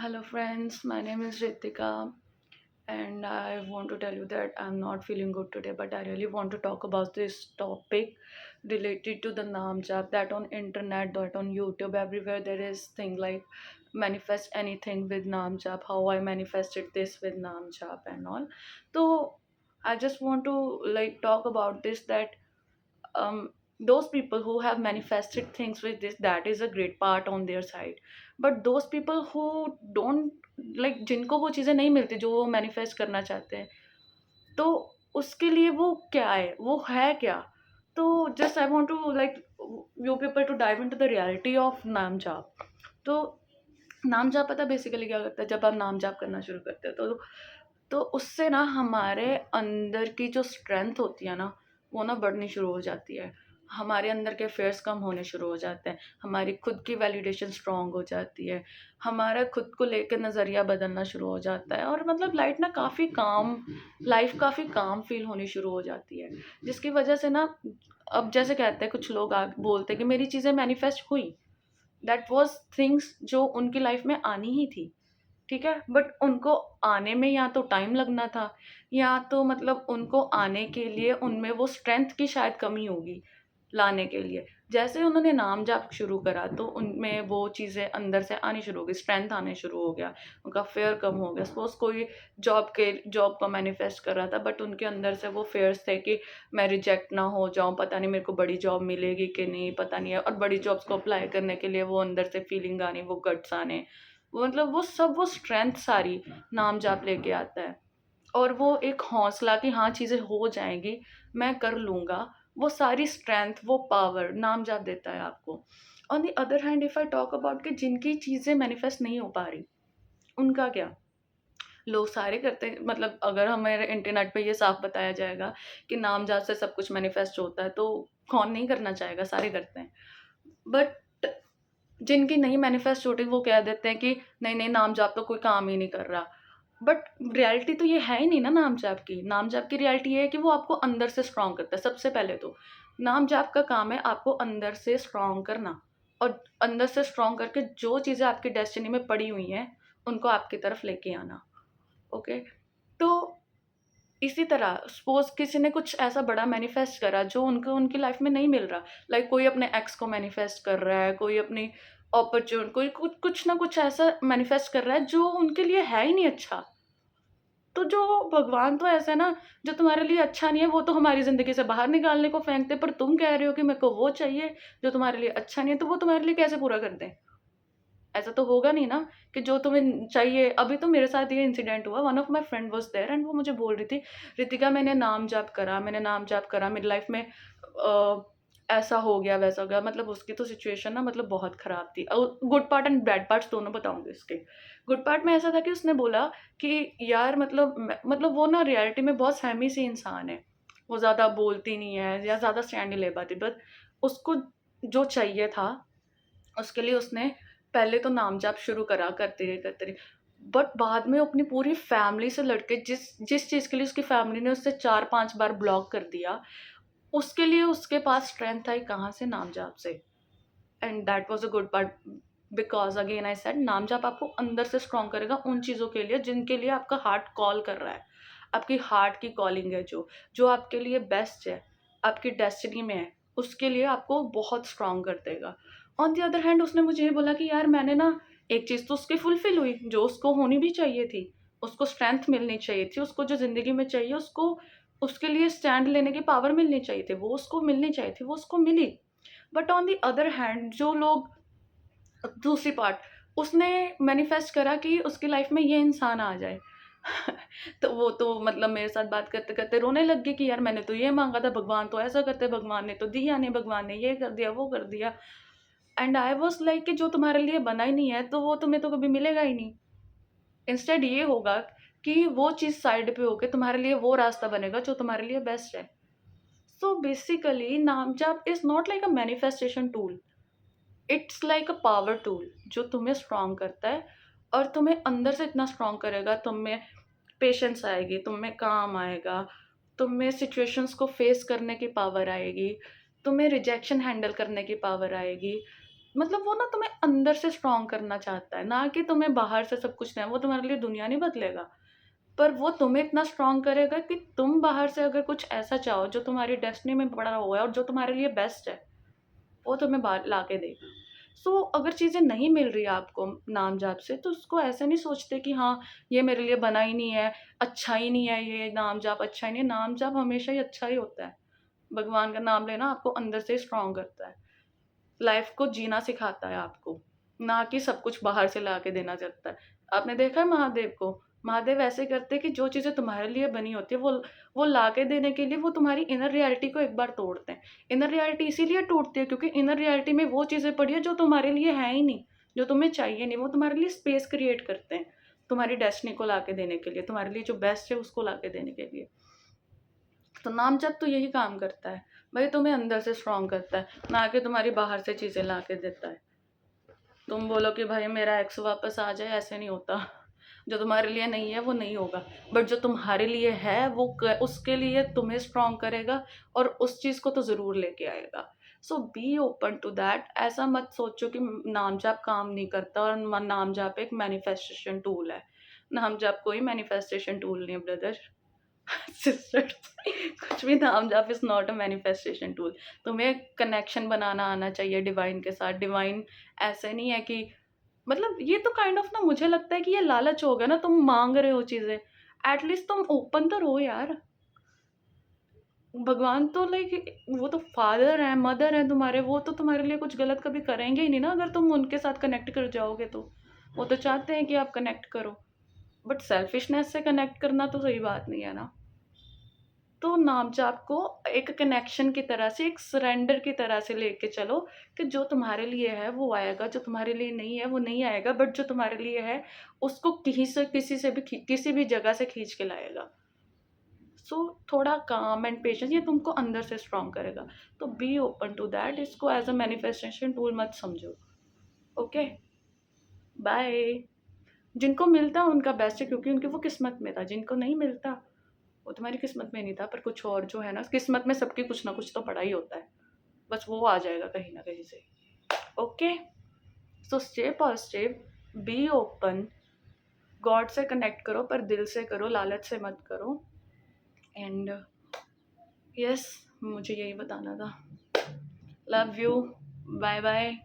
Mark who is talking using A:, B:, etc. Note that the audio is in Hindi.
A: Hello, friends. My name is Ritika, and I want to tell you that I'm not feeling good today. But I really want to talk about this topic related to the Naam Jap. That on internet, that on YouTube, everywhere there is thing like manifest anything with Naam Jap. How I manifested this with Naam Jap and all. So I just want to talk about this that um, those people who have manifested things with this, that is a great part on their side. But those people who don't, जिनको वो चीज़ें नहीं मिलती जो वो मैनिफेस्ट करना चाहते हैं, तो उसके लिए वो क्या है क्या? तो just I want to you people to dive into the reality of नाम जाप। तो नाम जाप पता बेसिकली क्या करता है? जब आप नाम जाप करना शुरू करते हो तो उससे ना हमारे अंदर की जो स्ट्रेंथ होती है ना, वो ना बढ़नी शुरू हो जाती है। हमारे अंदर के फेयर्स कम होने शुरू हो जाते हैं, हमारी खुद की वैलिडेशन स्ट्रॉन्ग हो जाती है, हमारा खुद को लेकर नज़रिया बदलना शुरू हो जाता है और मतलब लाइफ काफ़ी काम फ़ील होनी शुरू हो जाती है। जिसकी वजह से ना, अब जैसे कहते हैं कुछ लोग बोलते हैं कि मेरी चीज़ें मैनिफेस्ट हुई, दैट वाज़ थिंग्स जो उनकी लाइफ में आनी ही थी। ठीक है? बट उनको आने में या तो टाइम लगना था, या तो मतलब उनको आने के लिए उनमें वो स्ट्रेंथ की शायद कमी होगी, लाने के लिए। जैसे उन्होंने नाम जाप शुरू करा तो उनमें वो चीज़ें अंदर से आनी शुरू हो गई, स्ट्रेंथ आने शुरू हो गया, उनका फ़ियर कम हो गया। सपोज़ कोई जॉब को मैनिफेस्ट कर रहा था, बट उनके अंदर से वो फ़ियर्स थे कि मैं रिजेक्ट ना हो जाऊँ, पता नहीं मेरे को बड़ी जॉब मिलेगी कि नहीं, पता नहीं है। और बड़ी जॉब्स को अप्लाई करने के लिए वो अंदर से फीलिंग आनी, वो गट्स आने, वो मतलब वो स्ट्रेंथ सारी नाम जाप लेके आता है। और वो एक हौसला कि हाँ चीज़ें हो जाएंगी, मैं कर लूँगा, वो सारी स्ट्रेंथ, वो पावर नाम जाप देता है आपको। On the other hand if I talk about कि जिनकी चीज़ें मैनिफेस्ट नहीं हो पा रही, उनका क्या? लोग सारे करते हैं, मतलब अगर हमारे इंटरनेट पे ये साफ बताया जाएगा कि नाम जाप से सब कुछ मैनिफेस्ट होता है, तो कौन नहीं करना चाहेगा? सारे करते हैं। बट जिनकी नहीं मैनिफेस्ट होती वो कह देते हैं कि नहीं नहीं, नाम जाप तो कोई काम ही नहीं कर रहा। बट रियलिटी तो ये है ही नहीं ना नाम जाप की। नाम जाप की रियलिटी ये है कि वो आपको अंदर से स्ट्रांग करता है। सबसे पहले तो नाम जाप का काम है आपको अंदर से स्ट्रांग करना, और अंदर से स्ट्रांग करके जो चीज़ें आपकी डेस्टिनी में पड़ी हुई हैं उनको आपकी तरफ लेके आना। ओके? तो इसी तरह सपोज़ किसी ने कुछ ऐसा बड़ा मैनिफेस्ट करा जो उनको उनकी लाइफ में नहीं मिल रहा। कोई अपने एक्स को मैनिफेस्ट कर रहा है, कोई अपनी कोई कुछ कुछ ना कुछ ऐसा मैनिफेस्ट कर रहा है जो उनके लिए है ही नहीं अच्छा। तो जो भगवान तो ऐसा है ना, जो तुम्हारे लिए अच्छा नहीं है वो तो हमारी ज़िंदगी से बाहर निकालने को फेंकते, पर तुम कह रहे हो कि मेरे को वो चाहिए जो तुम्हारे लिए अच्छा नहीं है, तो वो तुम्हारे लिए कैसे पूरा कर दें? ऐसा तो होगा नहीं ना कि जो तुम्हें चाहिए। अभी तो मेरे साथ ये इंसिडेंट हुआ, one of my friend was there and वो मुझे बोल रही थी, "रितिका, मैंने नाम जाप करा, मेरी लाइफ में ऐसा हो गया, वैसा हो गया।" मतलब उसकी तो सिचुएशन ना मतलब बहुत ख़राब थी। Good part and bad parts दोनों बताऊँगी इसके। गुड पार्ट में ऐसा था कि उसने बोला कि यार मतलब वो ना रियलिटी में बहुत सहमी-सी इंसान है। वो ज़्यादा बोलती नहीं है या ज़्यादा स्टैंड नहीं ले पाती, बट उसको जो चाहिए था उसके लिए उसने पहले तो नाम जाप शुरू करा, करते रही। बट बाद में अपनी पूरी फैमिली से लड़ के जिस जिस चीज़ के लिए उसकी फैमिली ने उसे 4-5 बार ब्लॉक कर दिया, उसके लिए उसके पास स्ट्रेंथ आई कहाँ से? नाम जाप से। And that was a good part, because again I said नाम जाप आपको अंदर से स्ट्रॉन्ग करेगा उन चीज़ों के लिए जिनके लिए आपका हार्ट कॉल कर रहा है। आपकी हार्ट की कॉलिंग है जो आपके लिए बेस्ट है, आपकी डेस्टिनी में है, उसके लिए आपको बहुत स्ट्रॉन्ग कर देगा। ऑन द अदर हैंड उसने मुझे ये बोला कि यार मैंने ना, एक चीज़ तो उसकी फुलफिल हुई जो उसको होनी भी चाहिए थी। उसको स्ट्रेंथ मिलनी चाहिए थी, उसको जो ज़िंदगी में चाहिए उसको उसके लिए स्टैंड लेने की पावर मिलनी चाहिए थी, वो उसको मिलनी चाहिए थी, वो उसको मिली। But on the other hand जो लोग, दूसरी पार्ट, उसने मैनिफेस्ट करा कि उसकी लाइफ में ये इंसान आ जाए। तो वो तो मतलब मेरे साथ बात करते-करते रोने लग गई कि यार मैंने तो ये माँगा था, भगवान तो ऐसा करते, भगवान ने तो दिया नहीं, भगवान ने ये कर दिया, वो कर दिया। एंड आई वाज़ लाइक कि जो तुम्हारे लिए बना ही नहीं है, तो वो तुम्हें तो कभी मिलेगा ही नहीं। इंस्टेड ये होगा कि वो चीज़ साइड पे होके तुम्हारे लिए वो रास्ता बनेगा जो तुम्हारे लिए बेस्ट है। सो बेसिकली नाम जाप is not like a manifestation tool, it's like a power tool जो तुम्हें स्ट्रॉन्ग करता है, और तुम्हें अंदर से इतना स्ट्रॉन्ग करेगा, तुम में पेशेंस आएगी, तुम में काम आएगा, तुम में सिचुएशंस को फेस करने की पावर आएगी, तुम्हें रिजेक्शन हैंडल करने की पावर आएगी। मतलब वो ना तुम्हें अंदर से स्ट्रॉन्ग करना चाहता है, ना कि तुम्हें बाहर से सब कुछ देना। वो तुम्हारे लिए दुनिया नहीं बदलेगा, पर वो तुम्हें इतना स्ट्रॉन्ग करेगा कि तुम बाहर से अगर कुछ ऐसा चाहो जो तुम्हारी डेस्टिनी में पड़ा हुआ है और जो तुम्हारे लिए बेस्ट है, वो तुम्हें बाहर ला के देगा। सो अगर चीज़ें नहीं मिल रही है आपको नाम जाप से, तो उसको ऐसे नहीं सोचते कि हाँ, ये मेरे लिए बना ही नहीं है, अच्छा ही नहीं है, ये नाम जाप अच्छा ही नहीं है। नाम जाप हमेशा ही अच्छा ही होता है। भगवान का नाम लेना आपको अंदर से स्ट्रॉन्ग करता है, लाइफ को जीना सिखाता है आपको, ना कि सब कुछ बाहर से ला के देना चाहता है। आपने देखा है महादेव को, महादेव ऐसे करते हैं कि जो चीज़ें तुम्हारे लिए बनी होती है वो ला के देने के लिए वो तुम्हारी इनर रियलिटी को एक बार तोड़ते हैं। इनर रियलिटी इसीलिए टूटती है क्योंकि इनर रियलिटी में वो चीज़ें पड़ी है जो तुम्हारे लिए है ही नहीं, जो तुम्हें चाहिए नहीं। वो तुम्हारे लिए स्पेस क्रिएट करते हैं, तुम्हारी डेस्टिनी को ला के देने के लिए, तुम्हारे लिए जो बेस्ट है उसको ला के देने के लिए। तो नाम जप तो यही काम करता है भाई, तुम्हें अंदर से स्ट्रॉन्ग करता है, ना कि तुम्हारी बाहर से चीज़ें ला के देता है। तुम बोलो कि भाई मेरा एक्स वापस आ जाए, ऐसे नहीं होता। जो तुम्हारे लिए नहीं है वो नहीं होगा, बट जो तुम्हारे लिए है उसके लिए तुम्हें स्ट्रॉन्ग करेगा और उस चीज़ को तो ज़रूर लेके आएगा। सो बी ओपन टू दैट। ऐसा मत सोचो कि नाम जाप काम नहीं करता और नाम जाप एक मैनिफेस्टेशन टूल है। नाम जाप कोई मैनिफेस्टेशन टूल नहीं है ब्रदर सिस्टर। कुछ भी नाम जाप is not a manifestation tool. तुम्हें कनेक्शन बनाना आना चाहिए डिवाइन के साथ। डिवाइन ऐसे नहीं है कि, मतलब ये तो काइंड ऑफ ना, मुझे लगता है कि ये लालच हो गया ना, तुम मांग रहे हो चीजें, एटलीस्ट तुम ओपन तो रहो यार। भगवान तो लाइक वो तो फादर है, मदर है तुम्हारे, वो तो तुम्हारे लिए कुछ गलत कभी करेंगे ही नहीं ना अगर तुम उनके साथ कनेक्ट कर जाओगे तो। वो तो चाहते हैं कि आप कनेक्ट करो, बट सेल्फिशनेस से कनेक्ट करना तो सही बात नहीं है ना। तो नाम जाप को एक कनेक्शन की तरह से, एक सरेंडर की तरह से लेके चलो कि जो तुम्हारे लिए है वो आएगा, जो तुम्हारे लिए नहीं है वो नहीं आएगा, बट जो तुम्हारे लिए है उसको किसी से भी किसी भी जगह से खींच के लाएगा। सो थोड़ा काम एंड पेशेंस ये तुमको अंदर से स्ट्रॉन्ग करेगा। तो बी ओपन टू दैट, इसको एज अ मैनिफेस्टेशन टूल मत समझो। Okay, bye. जिनको मिलता उनका बेस्ट है क्योंकि उनकी वो किस्मत में था, जिनको नहीं मिलता वो तुम्हारी किस्मत में नहीं था, पर कुछ और जो है ना, किस्मत में सबकी कुछ ना कुछ तो पड़ा ही होता है, बस वो आ जाएगा कहीं ना कहीं से। Okay, so stay positive, be open, God से कनेक्ट करो पर दिल से करो, लालच से मत करो। एंड यस, मुझे यही बताना था। Love you, bye bye.